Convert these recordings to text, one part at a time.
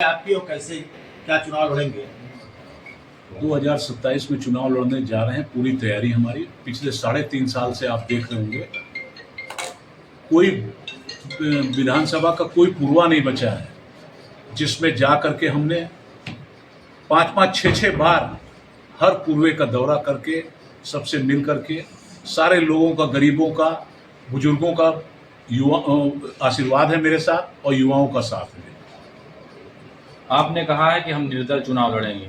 आपकी और कैसे क्या चुनाव लड़ेंगे? 2027 में चुनाव लड़ने जा रहे हैं। पूरी तैयारी हमारी पिछले 3.5 साल से आप देख रहे होंगे। कोई विधानसभा का कोई पूर्वा नहीं बचा है जिसमें जा करके हमने 5-5, 6-6 बार हर पूर्वे का दौरा करके सबसे मिल करके सारे लोगों का, गरीबों का, बुजुर्गों का आशीर्वाद है मेरे साथ और युवाओं का साथ है। आपने कहा है कि हम निर्दल चुनाव लड़ेंगे।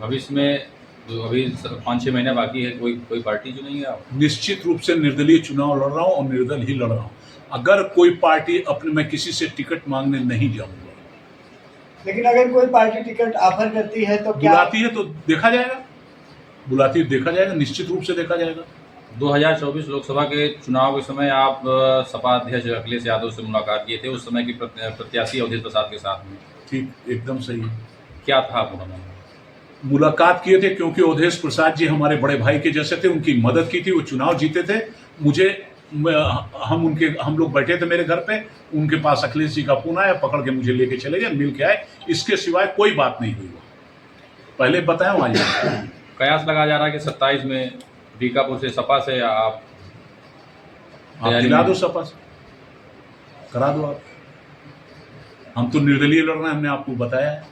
भविष्य में जो अभी 5-6 महीने बाकी है, कोई पार्टी चुनेंगे आप? निश्चित रूप से निर्दलीय चुनाव लड़ रहा हूं और निर्दल ही लड़ रहा हूं। अगर कोई पार्टी मैं किसी से टिकट मांगने नहीं जाऊंगा। लेकिन अगर कोई पार्टी टिकट ऑफर करती है तो क्या बुलाती है तो देखा जाएगा, बुलाती है देखा जाएगा, निश्चित रूप से देखा जाएगा। 2024 लोकसभा के चुनाव के समय आप सपा अध्यक्ष अखिलेश यादव से मुलाकात किए थे, उस समय की प्रत्याशी अवधेश प्रसाद के साथ में। ठीक, एकदम सही है। क्या था आपका मामला? मुलाकात किए थे क्योंकि अवधेश प्रसाद जी हमारे बड़े भाई के जैसे थे, उनकी मदद की थी, वो चुनाव जीते थे। हम लोग बैठे थे मेरे घर पे, उनके पास अखिलेश जी का फोन आया, पकड़ के मुझे लेके चले गए, मिल के आए। इसके सिवाय कोई बात नहीं हुई। पहले बताया वहां कयास लगाया जा रहा है कि 27 में बीकापुर से सपा से आप दिला दो, सपा से करा दो आप। हम तो निर्दलीय लड़ रहे हैं, हमने आपको बताया है,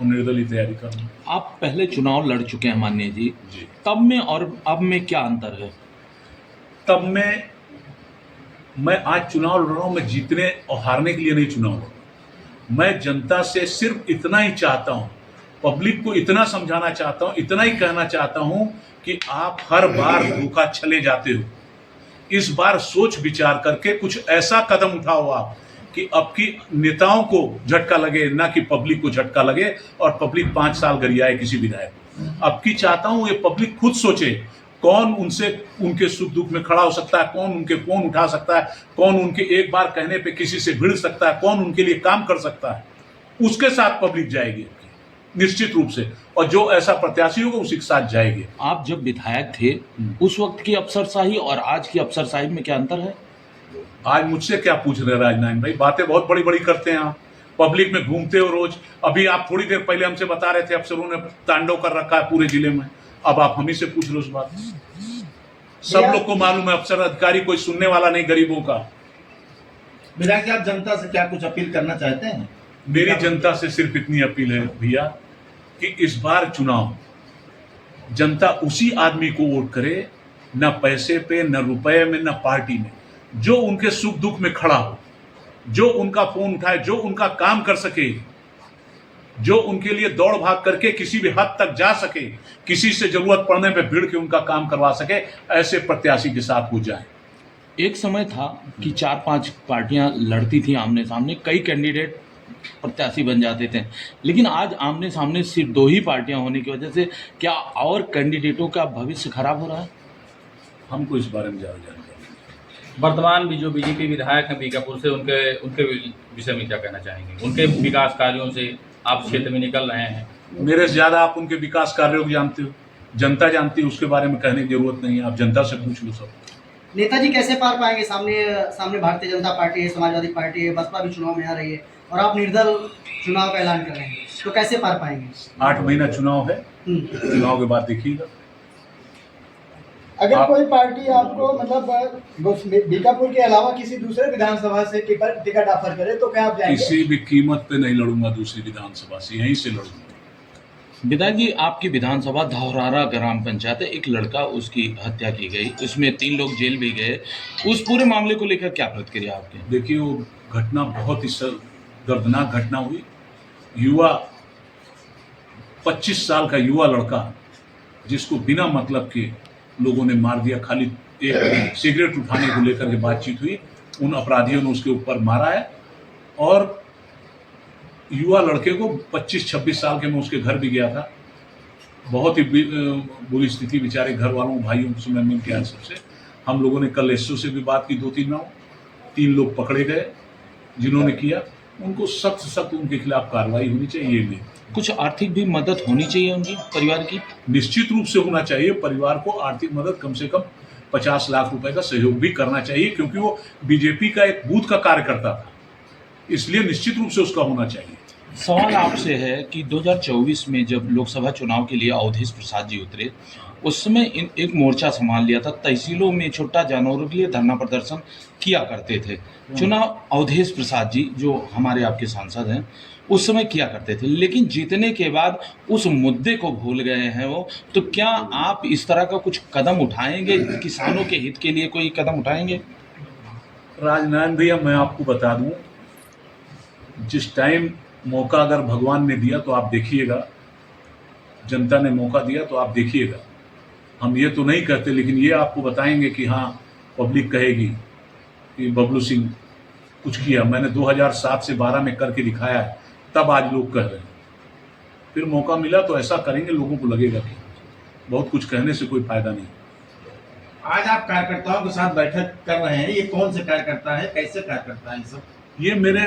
और निर्दलीय तैयारी कर रहे हैं। आप पहले चुनाव लड़ चुके हैं माननीय जी, तब में और अब में क्या अंतर है? तब मैं आज चुनाव लड़ रहा हूं, मैं जीतने और हारने के लिए नहीं चुनाव लड़ रहा हूं। मैं जनता से सिर्फ इतना ही चाहता हूं, पब्लिक को इतना समझाना चाहता हूं, इतना ही कहना चाहता हूं कि आप हर बार धोखा चले जाते हो। इस बार सोच विचार करके कुछ ऐसा कदम उठाओ आप कि अब की नेताओं को झटका लगे, ना कि पब्लिक को झटका लगे और पब्लिक 5 साल गरियाए किसी विधायक को। अब की चाहता हूं ये पब्लिक खुद सोचे कौन उनके सुख दुख में खड़ा हो सकता है, कौन उनके फोन उठा सकता है, कौन उनके एक बार कहने पे किसी से भिड़ सकता है, कौन उनके लिए काम कर सकता है। उसके साथ पब्लिक जाएगी निश्चित रूप से, और जो ऐसा प्रत्याशी होगा उसी के साथ जाएगी। आप जब विधायक थे उस वक्त की अफसरशाही और आज की अफसरशाही में क्या अंतर है? आज मुझसे क्या पूछ रहे राजनारायण भाई? बातें बहुत बड़ी बड़ी करते हैं आप, पब्लिक में घूमते हो रोज। अभी आप थोड़ी देर पहले हमसे बता रहे थे अफसरों ने तांडव कर रखा है पूरे जिले में। अब आप हम ही से पूछ रहे उस बात। सब लोग को मालूम है, अफसर अधिकारी कोई सुनने वाला नहीं गरीबों का। विधायक जी, आप जनता से क्या कुछ अपील करना चाहते हैं? मेरी जनता से सिर्फ इतनी अपील है भैया कि इस बार चुनाव जनता उसी आदमी को वोट करे, न पैसे पे, न रुपए में, न पार्टी में, जो उनके सुख दुख में खड़ा हो, जो उनका फोन उठाए, जो उनका काम कर सके, जो उनके लिए दौड़ भाग करके किसी भी हद तक जा सके, किसी से जरूरत पड़ने पे भिड़ के उनका काम करवा सके, ऐसे प्रत्याशी के साथ हो जाए। एक समय था कि 4-5 पार्टियां लड़ती थी आमने सामने, कई कैंडिडेट प्रत्याशी बन जाते थे, लेकिन आज आमने सामने सिर्फ 2 ही पार्टियां होने की वजह से क्या और कैंडिडेटों का भविष्य खराब हो रहा है? हमको इस बारे में ज़्यादा जानकारी। वर्तमान जो बीजेपी विधायक हैं बीकापुर से, उनके विषय में क्या कहना चाहेंगे? उनके विकास कार्यों से आप क्षेत्र में निकल रहे हैं। मेरे से ज्यादा आप उनके विकास कार्यों को जानते हो, जनता जानती है, उसके बारे में कहने की जरूरत नहीं है, आप जनता से पूछ लो सब। नेताजी कैसे पार पाएंगे? सामने भारतीय जनता पार्टी है, समाजवादी पार्टी है, बसपा भी चुनाव में आ रही है और आप निर्दल चुनाव का ऐलान कर रहे हैं, तो कैसे पार पाएंगे? 8 महीना चुनाव है, चुनाव के बाद देखिएगा। अगर कोई पार्टी आपको मतलब बीकापुर के अलावा किसी दूसरे विधानसभा से टिकट ऑफर करे तो क्या आप जाएंगे? किसी भी कीमत पे नहीं लड़ूंगा दूसरी विधानसभा से, यहीं से लड़ूंगा। विधायक जी, आपकी विधानसभा धौरारा ग्राम पंचायत है, एक लड़का उसकी हत्या की गई, उसमें 3 लोग जेल भी गए, उस पूरे मामले को लेकर क्या प्रतिक्रिया आपकी? देखिए, वो घटना बहुत ही दर्दनाक घटना हुई। 25 साल का युवा लड़का जिसको बिना मतलब के लोगों ने मार दिया, खाली एक सिगरेट उठाने को लेकर के बातचीत हुई, उन अपराधियों ने उसके ऊपर मारा है। और युवा लड़के को 25-26 साल के, मैं उसके घर भी गया था, बहुत ही बुरी स्थिति, बेचारे घर वालों भाइयों से मैं मिल के आया सबसे। हम लोगों ने कल एसओ से भी बात की, 2-3 नाव, 3 लोग पकड़े गए जिन्होंने किया, उनको सख्त उनके खिलाफ कार्रवाई होनी चाहिए। भी कुछ आर्थिक भी मदद होनी चाहिए उनकी परिवार की? निश्चित रूप से होना चाहिए। परिवार को आर्थिक मदद कम से कम 50 लाख रुपए का सहयोग भी करना चाहिए, क्योंकि वो बीजेपी का एक बूथ का कार्यकर्ता था, इसलिए निश्चित रूप से उसका होना चाहिए। सवाल आपसे है कि 2024 में जब लोकसभा चुनाव के लिए अवधेश प्रसाद जी उतरे, उस समय एक मोर्चा संभाल लिया था, तहसीलों में छोटा जानवरों के लिए धरना प्रदर्शन किया करते थे। चुनाव अवधेश प्रसाद जी जो हमारे आपके सांसद हैं उस समय किया करते थे, लेकिन जीतने के बाद उस मुद्दे को भूल गए हैं वो। तो क्या आप इस तरह का कुछ कदम उठाएंगे, किसानों के हित के लिए कोई कदम उठाएंगे? राजनारायण भैया, मैं आपको बता दूं, जिस टाइम मौका अगर भगवान ने दिया तो आप देखिएगा, जनता ने मौका दिया तो आप देखिएगा। हम ये तो नहीं कहते, लेकिन ये आपको बताएंगे कि हाँ, पब्लिक कहेगी कि बबलू सिंह कुछ किया। मैंने 2007 से 12 में करके दिखाया है, तब आज लोग कह रहे हैं। फिर मौका मिला तो ऐसा करेंगे, लोगों को लगेगा कि बहुत कुछ कहने से कोई फायदा नहीं। आज आप कार्यकर्ताओं के साथ बैठक कर रहे हैं, ये कौन से कार्यकर्ता है, कैसे कार्यकर्ता है ये सब? ये मैंने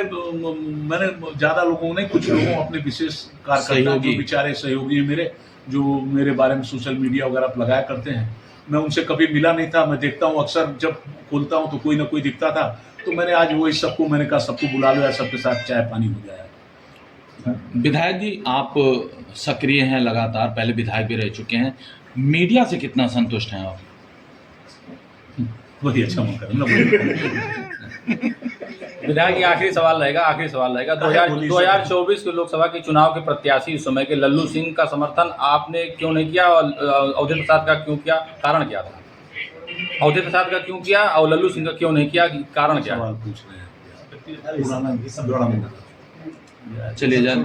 ज़्यादा लोगों ने, कुछ लोगों अपने विशेष कार्यकर्ता जो बेचारे सहयोगी हैं मेरे, जो मेरे बारे में सोशल मीडिया वगैरह पर लगाया करते हैं, मैं उनसे कभी मिला नहीं था। मैं देखता हूँ अक्सर जब खोलता हूँ तो कोई ना कोई दिखता था, तो मैंने आज वो इस सबको मैंने कहा सबको बुला लो, सबके साथ चाय पानी हो जाए। विधायक जी, आप सक्रिय हैं लगातार, पहले विधायक भी रह चुके हैं, मीडिया से कितना संतुष्ट हैं आप? वही अच्छा मौका है ना। विधायक जी, आखिरी सवाल रहेगा 2024 के लोकसभा के चुनाव के प्रत्याशी इस समय के लल्लू सिंह का समर्थन आपने क्यों नहीं किया और अवधेश प्रसाद का क्यों किया, कारण क्या था? अवधेश प्रसाद का क्यों किया और लल्लू सिंह का क्यों नहीं किया, कारण क्या है? सवाल पूछ रहे हैं, चलिए जान